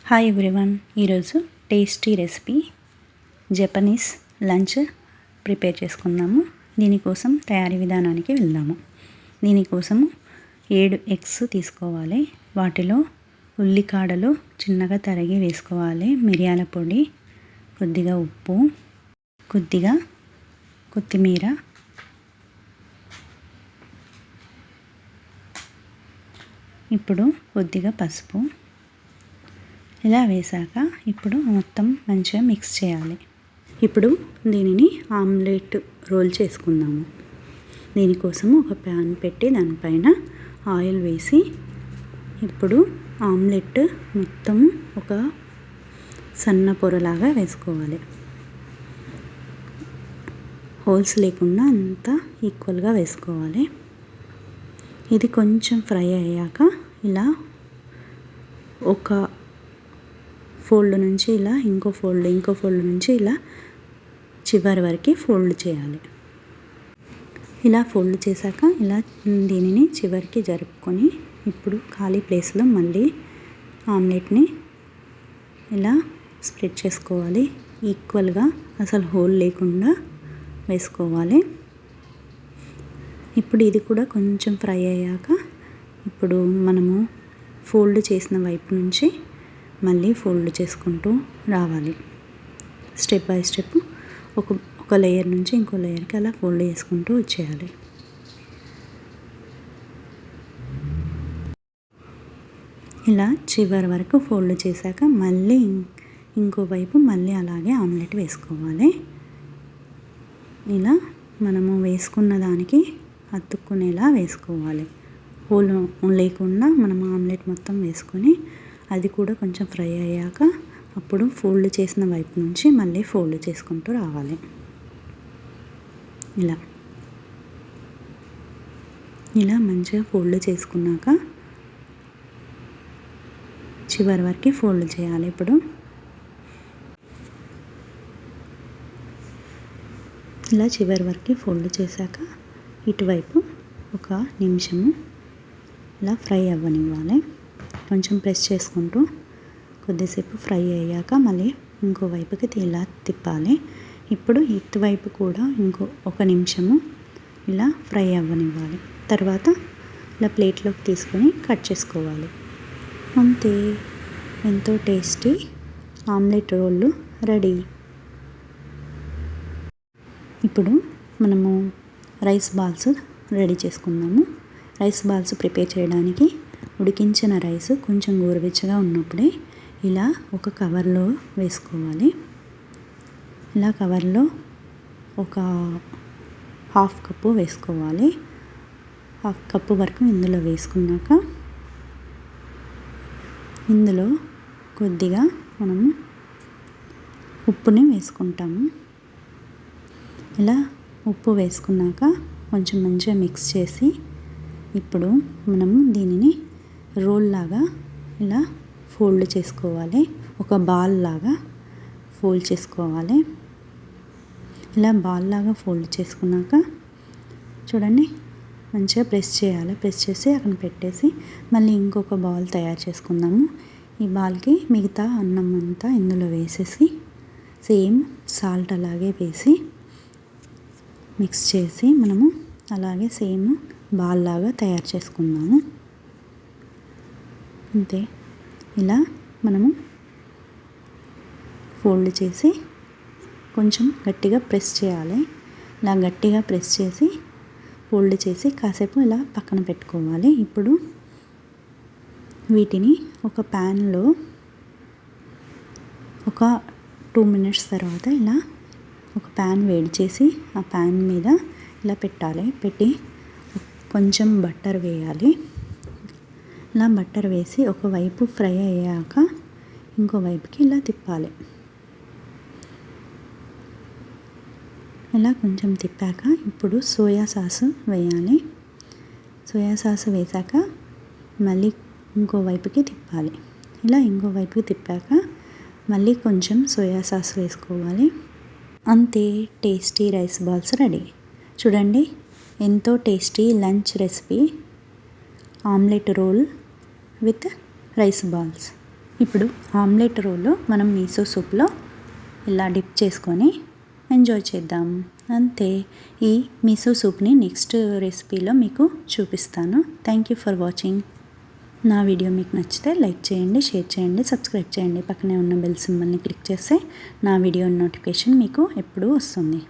Hi everyone, ఈరోజు tasty recipe Japanese lunch prepare చేసుకుందాము. దీనికోసం తయారీ విధానానికి వెళ్దాము. దీనికోసము 7 ఎగ్స్ తీసుకోవాలి. వాటిలో ఉల్లికాడలు చిన్నగా తరిగి వేసుకోవాలి. మిరియాల పొడి, కొద్దిగా ఉప్పు, కొద్దిగా కొత్తిమీర, ఇప్పుడు కొద్దిగా పసుపు ఇలా వేసాక ఇప్పుడు మొత్తం మంచిగా మిక్స్ చేయాలి. ఇప్పుడు దీనిని ఆమ్లెట్ రోల్ చేసుకుందాము. దీనికోసము ఒక ప్యాన్ పెట్టి దానిపైన ఆయిల్ వేసి ఇప్పుడు ఆమ్లెట్ మొత్తం ఒక సన్న పొరలాగా వేసుకోవాలి. హోల్స్ లేకుండా అంతా ఈక్వల్గా వేసుకోవాలి. ఇది కొంచెం ఫ్రై అయ్యాక ఇలా ఒక ఫోల్డ్ నుంచి ఇలా ఇంకో ఫోల్డ్ నుంచి ఇలా చివరి వరకు ఫోల్డ్ చేయాలి. ఇలా ఫోల్డ్ చేశాక ఇలా దీనిని చివరికి జరుపుకొని ఇప్పుడు ఖాళీ ప్లేస్లో మళ్ళీ ఆమ్లెట్ని ఇలా స్ప్రెడ్ చేసుకోవాలి. ఈక్వల్గా అసలు హోల్ లేకుండా వేసుకోవాలి. ఇప్పుడు ఇది కూడా కొంచెం ఫ్రై అయ్యాక ఇప్పుడు మనము ఫోల్డ్ చేసిన వైపు నుంచి మళ్ళీ ఫోల్డ్ చేసుకుంటూ రావాలి. స్టెప్ బై స్టెప్ ఒక లేయర్ నుంచి ఇంకో లేయర్కి అలా ఫోల్డ్ చేసుకుంటూ వచ్చేయాలి. ఇలా చివరి వరకు ఫోల్డ్ చేశాక మళ్ళీ ఇంకోవైపు మళ్ళీ అలాగే ఆమ్లెట్ వేసుకోవాలి. ఇలా మనము వేసుకున్న దానికి అతుక్కునేలా వేసుకోవాలి. హోల్ లేకుండా మనం ఆమ్లెట్ మొత్తం వేసుకొని అది కూడా కొంచెం ఫ్రై అయ్యాక అప్పుడు ఫోల్డ్ చేసిన వైపు నుంచి మళ్ళీ ఫోల్డ్ చేసుకుంటూ రావాలి. ఇలా మంచిగా ఫోల్డ్ చేసుకున్నాక చివరి వరకు ఫోల్డ్ చేయాలి. ఇప్పుడు ఇలా చివరి వరకు ఫోల్డ్ చేశాక ఇటువైపు ఒక నిమిషము ఇలా ఫ్రై అవ్వనివ్వాలి. కొంచెం ప్రెస్ చేసుకుంటూ కొద్దిసేపు ఫ్రై అయ్యాక మళ్ళీ ఇంకో వైపుకి ఇలా తిప్పాలి. ఇప్పుడు ఇటువైపు కూడా ఒక నిమిషము ఇలా ఫ్రై అవ్వనివ్వాలి. తర్వాత ఇలా ప్లేట్లోకి తీసుకొని కట్ చేసుకోవాలి. అంతే, ఎంతో టేస్టీ ఆమ్లెట్ రోళ్ళు రెడీ. ఇప్పుడు మనము రైస్ బాల్స్ రెడీ చేసుకుందాము. రైస్ బాల్స్ ప్రిపేర్ చేయడానికి ఉడికించిన రైస్ కొంచెం గోరువెచ్చగా ఉన్నప్పుడే ఇలా ఒక కవర్లో వేసుకోవాలి. ఇలా కవర్లో ఒక హాఫ్ కప్పు వేసుకోవాలి. హాఫ్ కప్పు వరకు ఇందులో వేసుకున్నాక ఇందులో కొద్దిగా మనము ఉప్పుని వేసుకుంటాము. ఇలా ఉప్పు వేసుకున్నాక కొంచెం మంచిగా మిక్స్ చేసి ఇప్పుడు మనము దీనిని రోల్ లాగా ఇలా ఫోల్డ్ చేసుకోవాలి. ఒక బాల్ లాగా ఫోల్డ్ చేసుకోవాలి. ఇలా బాల్ లాగా ఫోల్డ్ చేసుకున్నాక చూడండి మంచిగా ప్రెస్ చేయాలి. ప్రెస్ చేసి అక్కడ పెట్టేసి మళ్ళీ ఇంకొక బాల్ తయారు చేసుకుందాము. ఈ బాల్కి మిగతా అన్నం అంతా ఇందులో వేసేసి సేమ్ సాల్ట్ అలాగే వేసి మిక్స్ చేసి మనము అలాగే సేమ్ బాల్ లాగా తయారు చేసుకుందాము. అంతే, ఇలా మనము ఫోల్డ్ చేసి కొంచెం గట్టిగా ప్రెస్ చేయాలి. ఇలా గట్టిగా ప్రెస్ చేసి ఫోల్డ్ చేసి కాసేపు ఇలా పక్కన పెట్టుకోవాలి. ఇప్పుడు వీటిని ఒక ప్యాన్లో ఒక 2 మినిట్స్ తర్వాత ఇలా ఒక ప్యాన్ వేడి చేసి ఆ ప్యాన్ మీద ఇలా పెట్టాలి. పెట్టి కొంచెం బట్టర్ వేయాలి. ఇలా బట్టర్ వేసి ఒకవైపు ఫ్రై అయ్యాక ఇంకోవైపుకి ఇలా తిప్పాలి. ఇలా కొంచెం తిప్పాక ఇప్పుడు సోయా సాస్ వేయాలి. సోయా సాస్ వేసాక మళ్ళీ ఇంకోవైపుకి తిప్పాలి. ఇలా ఇంకోవైపుకి తిప్పాక మళ్ళీ కొంచెం సోయా సాస్ వేసుకోవాలి. అంతే, టేస్టీ రైస్ బాల్స్ రెడీ. చూడండి, ఎంతో tasty lunch recipe omelette roll with rice balls. ఇప్పుడు ఆమ్లెట్ రోల్ మనం మిసో సూప్లో ఇలా డిప్ చేసుకొని ఎంజాయ్ చేద్దాం. అంతే. ఈ మిసో సూప్ని నెక్స్ట్ రెసిపీలో మీకు చూపిస్తాను. Thank you for watching. నా వీడియో మీకు నచ్చితే లైక్ చేయండి, షేర్ చేయండి, సబ్స్క్రైబ్ చేయండి. పక్కనే ఉన్న బెల్ సింబల్ని క్లిక్ చేస్తే నా వీడియో నోటిఫికేషన్ మీకు ఎప్పుడూ వస్తుంది.